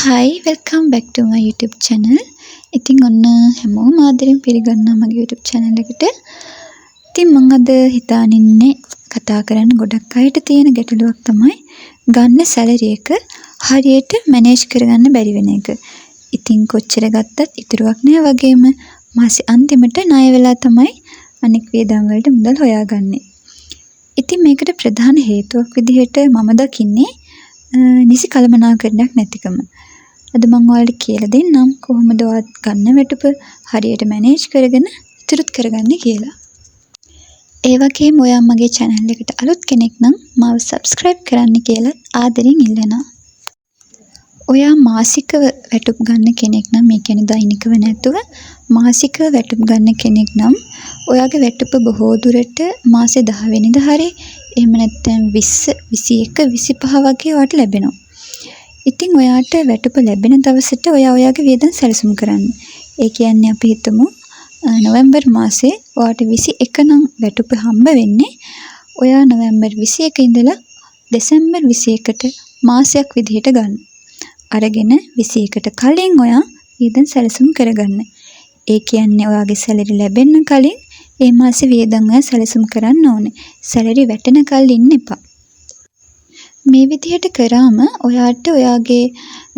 Hi, welcome back to my YouTube channel. ඉතින් ඔන්න හැමෝම ආදරෙන් පිළිගන්නවා මගේ YouTube channel එකට. ඉතින් මම අද හිතාන ඉන්නේ කතා කරන්න ගොඩක් අයට තියෙන ගැටලුවක් තමයි ගන්න සැලරි එක හරියට මැනේජ් කරගන්න බැරි වෙන එක. ඉතින් කොච්චර ගත්තත් ඉතුරුවක් නෑ වගේම මාසේ අන්තිමට ණය වෙලා තමයි අනෙක් වියදම් වලට මුදල් හොයාගන්නේ. ඉතින් මේකට ප්‍රධාන හේතුවක් විදිහට මම දකින්නේ නිසි කළමනාකරණයක් නැතිකම. අද මම ඔයාලට කියලා දෙන්නම් කොහොමද ඔයාත් ගන්න වැටුප හරියට මැනේජ් කරගෙන ඉතුරුත් කරගන්නේ කියලා. ඒ වගේම ඔයා මගේ channel එකට අලුත් කෙනෙක් නම් මාව subscribe කරන්න කියලා ආදරෙන් ඉල්ලනවා. ඔයා මාසික වැටුප් ගන්න කෙනෙක් නම් මේ කියන්නේ දෛනිකව නැතුව මාසික වැටුප් ගන්න කෙනෙක් නම් ඔයාගේ වැටුප බොහෝ දුරට මාසේ 10 වෙනිදා හරි එහෙම නැත්නම් 20, 21, 25 වගේ ඔයාට ලැබෙනවා. ඉතින් ඔයාට වැටුප ලැබෙන දවසට ඔයා ඔයාගේ වියදම් සැලසුම් කරන්න. ඒ කියන්නේ අපි හිතමු නොවැම්බර් මාසේ ඔයාට 21 නම් වැටුප හම්බ වෙන්නේ. ඔයා නොවැම්බර් 21 ඉඳලා දෙසැම්බර් 21ට මාසයක් විදිහට ගන්න. අරගෙන 21ට කලින් ඔයා වියදම් සැලසුම් කරගන්න. ඒ කියන්නේ ඔයාගේ සැලරි ලැබෙන්න කලින් ඒ මාසේ වියදම් ඔයා සැලසුම් කරන්න ඕනේ. සැලරි වැටෙන කල් ඉන්න එපා. මේ විදිහට කරාම ඔයාට ඔයාගේ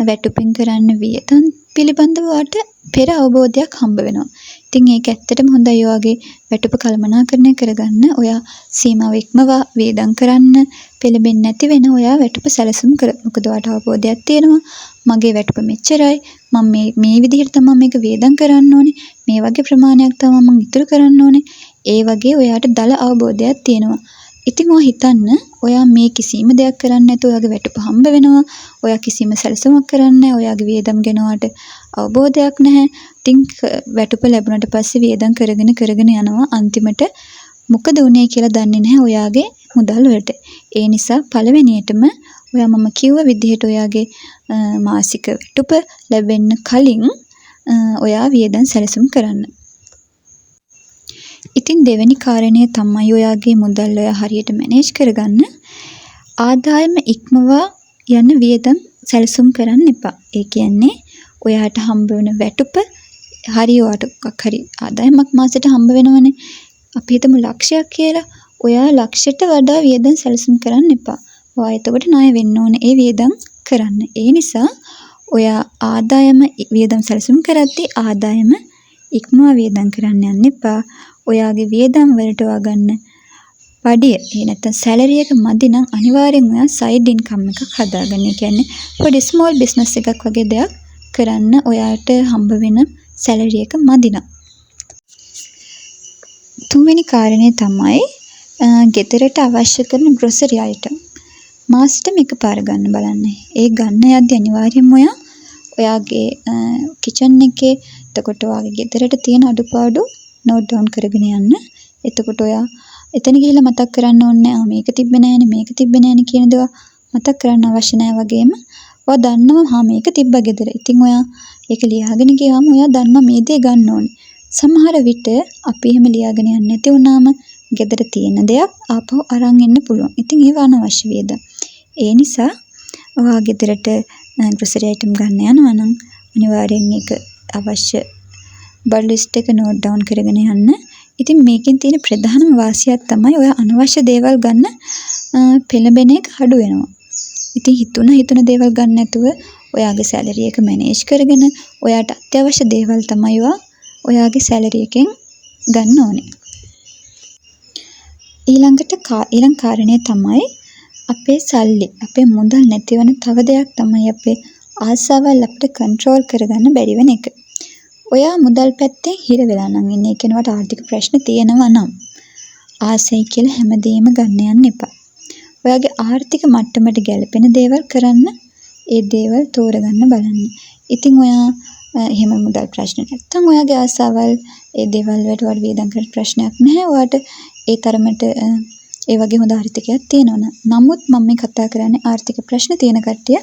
වැටුපෙන් කරන්න වියදම් පිළිබඳව ඔයාට පෙර අවබෝධයක් හම්බ වෙනවා. ඉතින් ඒක ඇත්තටම හොඳයි ඔයාගේ වැටුප කළමනාකරණය කරගන්න. ඔයා සීමාව ඉක්මවා වියදම් කරන්න පෙළඹෙන්නේ නැති වෙන ඔයා වැටුප සැලසුම් කර. මොකද ඔයාට අවබෝධයක් තියෙනවා. මගේ වැටුප මෙච්චරයි. මම මේ විදිහට තමයි මේක වියදම් කරන්න ඕනේ. මේ වගේ ප්‍රමාණයක් තමයි මම ඉතුරු කරන්න ඕනේ. ඒ වගේ ඔයාට දල අවබෝධයක් තියෙනවා. ඉතින් ඔයා හිතන්න ඔයා මේ කිසිම දෙයක් කරන්නේ නැතුව ඔයාගේ වැටුප හම්බ වෙනවා. ඔයා කිසිම සැලසුමක් කරන්නේ නැහැ. ඔයාගේ වියදම් ගැන ඔයාට අවබෝධයක් නැහැ. ඉතින් වැටුප ලැබුණාට පස්සේ වියදම් කරගෙන යනවා. අන්තිමට මොකද වුනේ කියලා දන්නේ නැහැ ඔයාගේ මුදල් වලට. ඒ නිසා පළවෙනියටම ඔයා මම කිව්ව විදිහට ඔයාගේ මාසික වැටුප ලැබෙන්න කලින් ඔයා වියදම් සැලසුම් කරන්න. ඉතින් දෙවෙනි කාරණය තමයි ඔයාගේ මුදල් ඔයා හරියට මැනේජ් කරගන්න. ආදායම ඉක්මවා යන වියදම් සැලසුම් කරන්න එපා. ඒ කියන්නේ ඔයාට හම්බ වෙන වැටුප හරිය ඔයාට මොකක් හරි ආදායමක් මාසෙට හම්බ වෙනවනේ. අපි හිතමු ලක්ෂයක් කියලා. ඔයා ලක්ෂයට වඩා වියදම් සැලසුම් කරන්න එපා. ඔයා එතකොට ණය වෙන්න ඕනේ ඒ වියදම් කරන්න. ඒ නිසා ඔයා ආදායම වියදම් සැලසුම් කරද්දී ආදායම ඉක්මවා වියදම් කරන්න යන්න එපා. ඔයාගේ වියදම් වලට ඔයා ගන්න පඩිය නැත්නම් සැලරි එක මදි නම් අනිවාර්යෙන් ඔයා සයිඩ් ඉන්කම් එකක් හදාගන්න. ඒ කියන්නේ පොඩි ස්මෝල් බිස්නස් එකක් වගේ දෙයක් කරන්න ඔයාට හම්බ වෙන සැලරි එක මදි නම්. තුන්වෙනි කාරණේ තමයි ගෙදරට අවශ්‍ය කරන ග්‍රොසරි අයිටම් මාසෙටම එකපාර ගන්න බලන්න. ඒ ගන්න යද්දි අනිවාර්යෙන්ම ඔයාගේ කිචන් එකේ එතකොට ඔයාගේ ගෙදරට තියෙන අඩුපාඩු නෝට් ඩවුන් කරගෙන යන්න. එතකොට ඔයා එතන ගිහිල්ලා මතක් කරන්න ඕනේ මේක තිබ්බේ නෑනේ මේක තිබ්බේ නෑනේ කියන දේ මතක් කරන්න අවශ්‍ය නෑ වගේම ඔයා දන්නවා මේක තිබ්බා ගෙදර. ඉතින් ඔයා ඒක ලියාගෙන ගියාම ඔයා දන්නවා මේ දේ ගන්න ඕනේ. සමහර විට අපි එහෙම ලියාගෙන යන්නේ නැති වුණාම ගෙදර තියෙන දෙයක් ආපහු අරන් එන්න පුළුවන්. ඉතින් ඒව අනවශ්‍ය වේද. ඒ නිසා ඔයා ගෙදරට ග්‍රොසරි අයිටම් ගන්න යනවා නම් අනිවාර්යෙන් ඒක අවශ්‍ය බඩ් ලිස්ට් එක නෝට් ඩවුන් කරගෙන යන්න. ඉතින් මේකෙන් තියෙන ප්‍රධානම වාසියක් තමයි ඔය අනවශ්‍ය දේවල් ගන්න පෙළඹෙන එක අඩු වෙනවා. ඉතින් හිතුන දේවල් ගන්න නැතුව ඔයාගේ සැලරි එක මැනේජ් කරගෙන ඔයාට අත්‍යවශ්‍ය දේවල් තමයි ඔයාගේ සැලරි එකෙන් ගන්න ඕනේ. ඊළඟ කාරණේ තමයි අපේ සල්ලි අපේ මුදල් නැතිවන තව දෙයක් තමයි අපේ ආසාවල් අපිට කන්ට්‍රෝල් කරගන්න බැරි වෙන එක. ඔයා මුදල් පැත්තේ හිර වෙලා නම් ඉන්නේ. ඒ කියනවාට ආර්ථික ප්‍රශ්න තියෙනවා නම් ආසයි කියලා හැමදේම ගන්න යන්න එපා. ඔයාගේ ආර්ථික මට්ටමට ගැලපෙන දේවල් කරන්න ඒ දේවල් තෝරගන්න බලන්න. ඉතින් ඔයා එහෙම මුදල් ප්‍රශ්න නැත්තම් ඔයාගේ ආසාවල් ඒ දේවල් වලට වඩා වියදම් කරන්න ප්‍රශ්නයක් නැහැ. ඔයාට ඒ තරමට ඒ වගේ හොඳ ආර්ථිකයක් තියෙනවා. නමුත් මම මේ කතා කරන්නේ ආර්ථික ප්‍රශ්න තියෙන කට්ටිය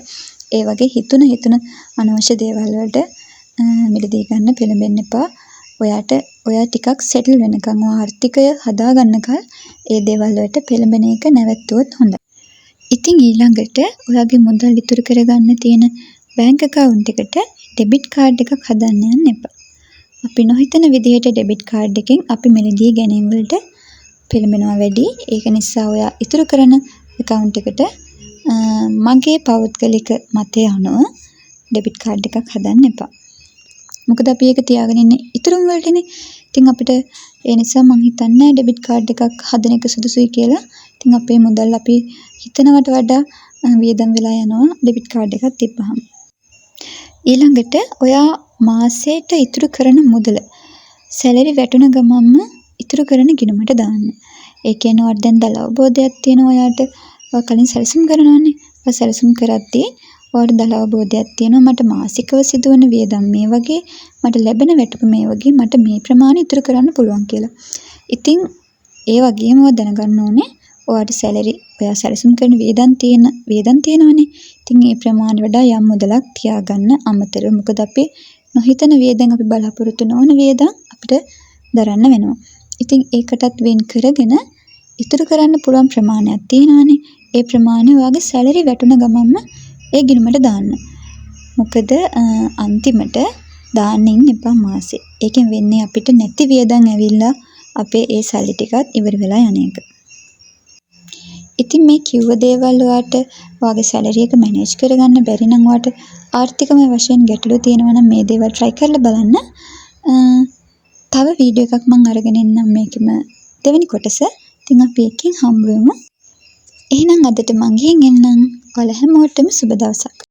ඒ වගේ හිතුන අනවශ්‍ය දේවල් වලට මිලදී ගන්න පෙළඹෙන්න එපා. ඔයා ටිකක් සෙටල් වෙනකන් ආර්ථිකය හදාගන්නකල් ඒ දේවල් වලට පෙළඹෙන එක නැවැත්තුවොත් හොඳයි. ඉතින් ඊළඟට ඔයාගේ මුදල් ඉතුරු කරගන්න තියෙන බැංක් account එකට debit card එකක් හදන්න යන්න එපා. අපි නොහිතන විදිහට debit card එකෙන් අපි මිලදී ගැනීම වලට පෙළඹෙනවා වැඩි. ඒක නිසා ඔයා ඉතුරු කරන account එකට මගේ පෞද්ගලික මතය අනුව debit card එකක් හදන්න එපා. මොකද අපි ඒක තියාගෙන ඉන්නේ ඉතුරුම වලටනේ. ඉතින් අපිට ඒ නිසා මං හිතන්නේ debit card එකක් හදන එක සුදුසුයි කියලා. ඉතින් අපේ මුදල් අපි හිතනවට වඩා වියදම් වෙලා යනවා debit card එකක් තිබ්බහම. ඊළඟට ඔයා මාසයට ඉතුරු කරන මුදල සැලරි වැටුණ ගමන්ම ඉතුරු කරන ගිණුමට දාන්න. ඒ කියන්නේ ඔයාට දැන් දල අවබෝධයක් තියෙනවා ඔයාට. ඔයා කලින් සැලසුම් කරනවානේ. ඔයා සැලසුම් කරද්දී ඔයාට දල අවබෝධයක් තියෙනවා මට මාසිකව සිදුවන වියදම් මේ වගේ, මට ලැබෙන වැටුප මේ වගේ, මට මේ ප්‍රමාණය ඉතුරු කරන්න පුළුවන් කියලා. ඉතින් ඒ වගේම ඔයා දැනගන්න ඕනේ ඔයාට සැලරි ඔයා සැලසුම් කරන වියදම් තියෙනවානේ. ඉතින් ඒ ප්‍රමාණය වඩා යම් මුදලක් තියාගන්න අමතරව. මොකද අපි නොහිතන වියදම් අපි බලාපොරොත්තු නොවන වියදම් අපිට දරන්න වෙනවා. ඉතින් ඒකටත් වෙන් කරගෙන ඉතුරු කරන්න පුළුවන් ප්‍රමාණයක් තියෙනවානේ. ඒ ප්‍රමාණය ඔයාගේ සැලරි වැටුණ ගමන්ම ඒ ගිණුමට දාන්න. මොකද අන්තිමට දාන්න ඉන්න එපා මාසේ. ඒකෙන් වෙන්නේ අපිට නැති වියදම් ඇවිල්ලා අපේ ඒ සල්ලි ටිකත් ඉවර වෙලා යන එක. ඉතින් මේ කිව්ව දේවල් ඔයාට ඔයාගේ සැලරි එක මැනේජ් කරගන්න බැරි නම් ඔයාට ආර්ථිකමය වශයෙන් ගැටලු තියෙනවා නම් මේ දේවල් try කරලා බලන්න. තව වීඩියෝ එකක් මම අරගෙන එන්නම් මේකෙම දෙවෙනි කොටස. ඉතින් අපි එකකින් හම්බ වෙමු. එහෙනම් අදට මං ගිහින් එන්නම්. ඔයාලා හැමෝටම සුබ දවසක්.